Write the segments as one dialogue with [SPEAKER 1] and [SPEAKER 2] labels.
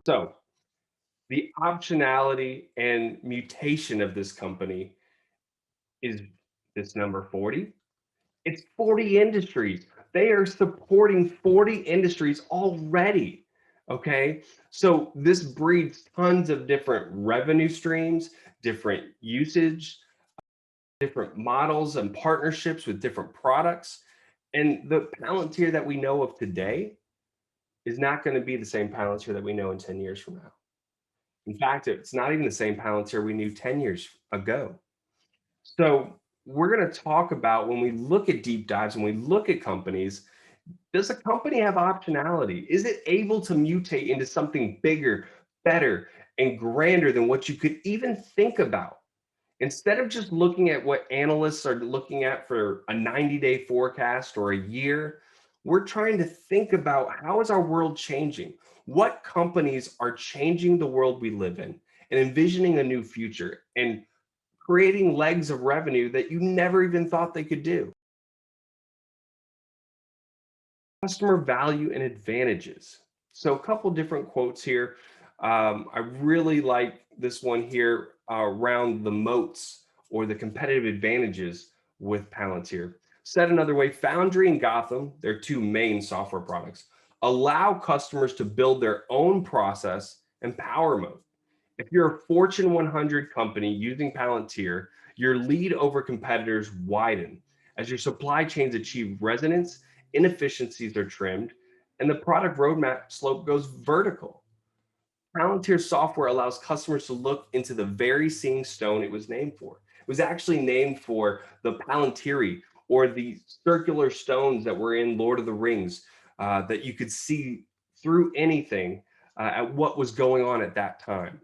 [SPEAKER 1] So the optionality and mutation of this company is this number 40. It's 40 industries. They are supporting 40 industries already. Okay. So this breeds tons of different revenue streams, different usage, different models and partnerships with different products. And the Palantir that we know of today is not going to be the same Palantir that we know in 10 years from now. In fact, it's not even the same Palantir we knew 10 years ago. So we're going to talk about when we look at deep dives, when we look at companies, does a company have optionality? Is it able to mutate into something bigger, better, and grander than what you could even think about? Instead of just looking at what analysts are looking at for a 90-day forecast or a year, we're trying to think about how is our world changing? What companies are changing the world we live in and envisioning a new future and creating legs of revenue that you never even thought they could do? Customer value and advantages. So a couple different quotes here. I really like this one here around the moats or the competitive advantages with Palantir. Said another way, Foundry and Gotham, their two main software products, allow customers to build their own process and power mode. If you're a Fortune 100 company using Palantir, your lead over competitors widen as your supply chains achieve resonance, inefficiencies are trimmed, and the product roadmap slope goes vertical. Palantir software allows customers to look into the very seeing stone it was named for. It was actually named for the Palantiri, or the circular stones that were in Lord of the Rings, that you could see through anything at what was going on at that time.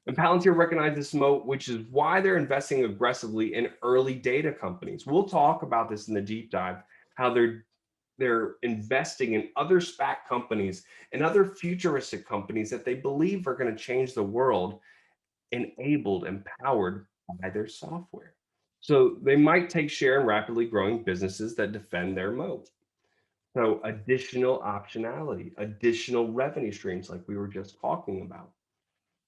[SPEAKER 1] And Palantir recognized this moat, which is why they're investing aggressively in early data companies. We'll talk about this in the deep dive, how they're investing in other SPAC companies and other futuristic companies that they believe are going to change the world, enabled and powered by their software. So they might take share in rapidly growing businesses that defend their moat. So additional optionality, additional revenue streams like we were just talking about.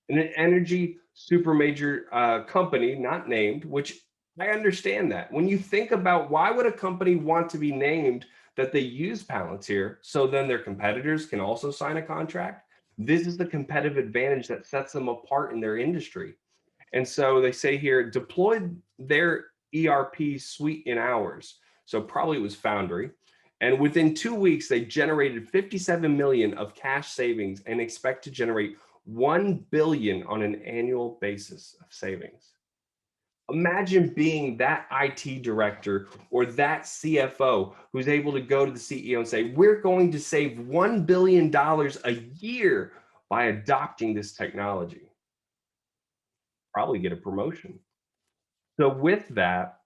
[SPEAKER 1] And an energy super major company, not named, which I understand that. When you think about why would a company want to be named that they use Palantir so then their competitors can also sign a contract? This is the competitive advantage that sets them apart in their industry. And so they say here, deployed their ERP suite in hours. So probably it was Foundry. And within 2 weeks, they generated 57 million of cash savings and expect to generate 1 billion on an annual basis of savings. Imagine being that IT director or that CFO who's able to go to the CEO and say, we're going to save $1 billion a year by adopting this technology. Probably get a promotion. So with that,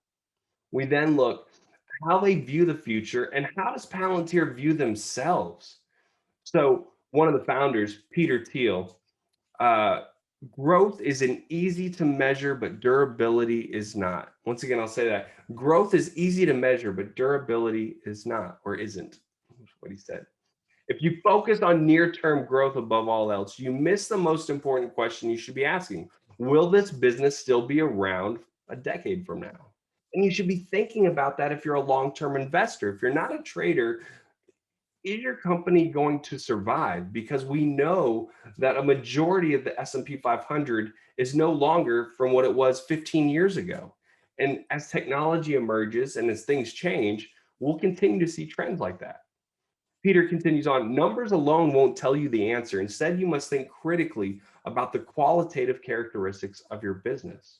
[SPEAKER 1] we then look how they view the future and how does Palantir view themselves? So one of the founders, Peter Thiel, uh, growth is an easy to measure, but durability is not. Once again, I'll say that growth is easy to measure, but durability is not or isn't. That's what he said. If you focus on near-term growth above all else, you miss the most important question you should be asking. Will this business still be around a decade from now? And you should be thinking about that if you're a long-term investor. If you're not a trader, is your company going to survive? Because we know that a majority of the S&P 500 is no longer from what it was 15 years ago. And as technology emerges and as things change, we'll continue to see trends like that. Peter continues on, numbers alone won't tell you the answer. Instead, you must think critically about the qualitative characteristics of your business.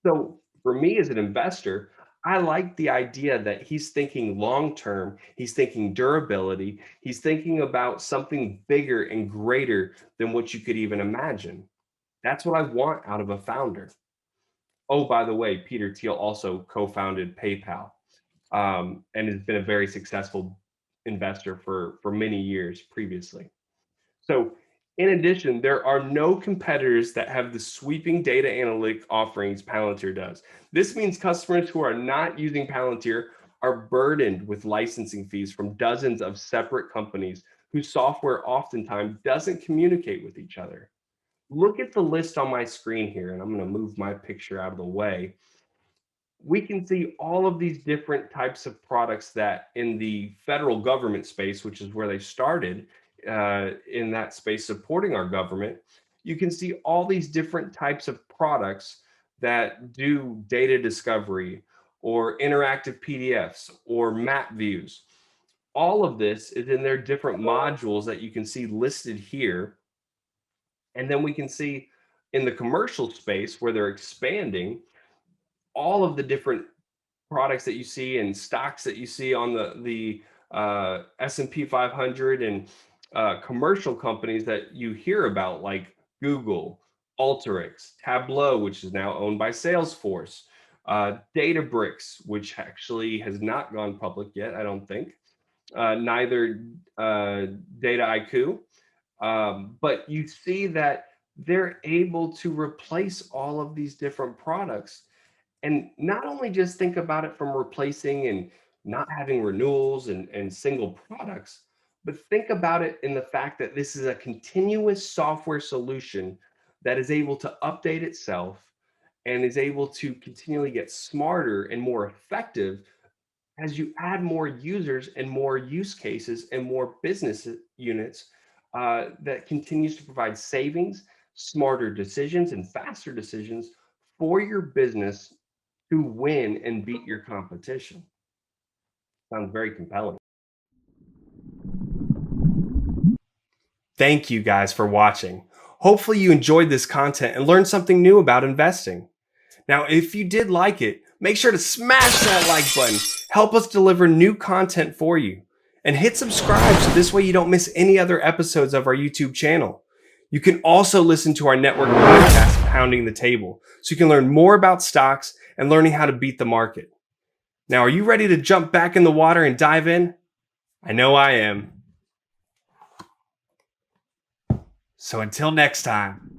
[SPEAKER 1] So for me as an investor, I like the idea that he's thinking long term, he's thinking durability, he's thinking about something bigger and greater than what you could even imagine. That's what I want out of a founder. Oh, by the way, Peter Thiel also co-founded PayPal, and has been a very successful investor for many years previously. So in addition, there are no competitors that have the sweeping data analytic offerings Palantir does. This means customers who are not using Palantir are burdened with licensing fees from dozens of separate companies whose software oftentimes doesn't communicate with each other. Look at the list on my screen here, and I'm going to move my picture out of the way. We can see all of these different types of products that in the federal government space, which is where they started in that space supporting our government, you can see all these different types of products that do data discovery or interactive PDFs or map views. All of this is in their different modules that you can see listed here. And then we can see in the commercial space where they're expanding all of the different products that you see and stocks that you see on the S&P 500 and commercial companies that you hear about like Google, Alteryx, Tableau, which is now owned by Salesforce, Databricks, which actually has not gone public yet, I don't think. Neither Data IQ. But you see that they're able to replace all of these different products and not only just think about it from replacing and not having renewals and single products, but think about it in the fact that this is a continuous software solution that is able to update itself and is able to continually get smarter and more effective as you add more users and more use cases and more business units that continues to provide savings, smarter decisions, and faster decisions for your business to win and beat your competition. Sounds very compelling. Thank you guys for watching. Hopefully you enjoyed this content and learned something new about investing. Now, if you did like it, make sure to smash that like button. Help us deliver new content for you. And hit subscribe so this way you don't miss any other episodes of our YouTube channel. You can also listen to our network podcast, Pounding the Table, so you can learn more about stocks and learning how to beat the market. Now, are you ready to jump back in the water and dive in? I know I am. So until next time.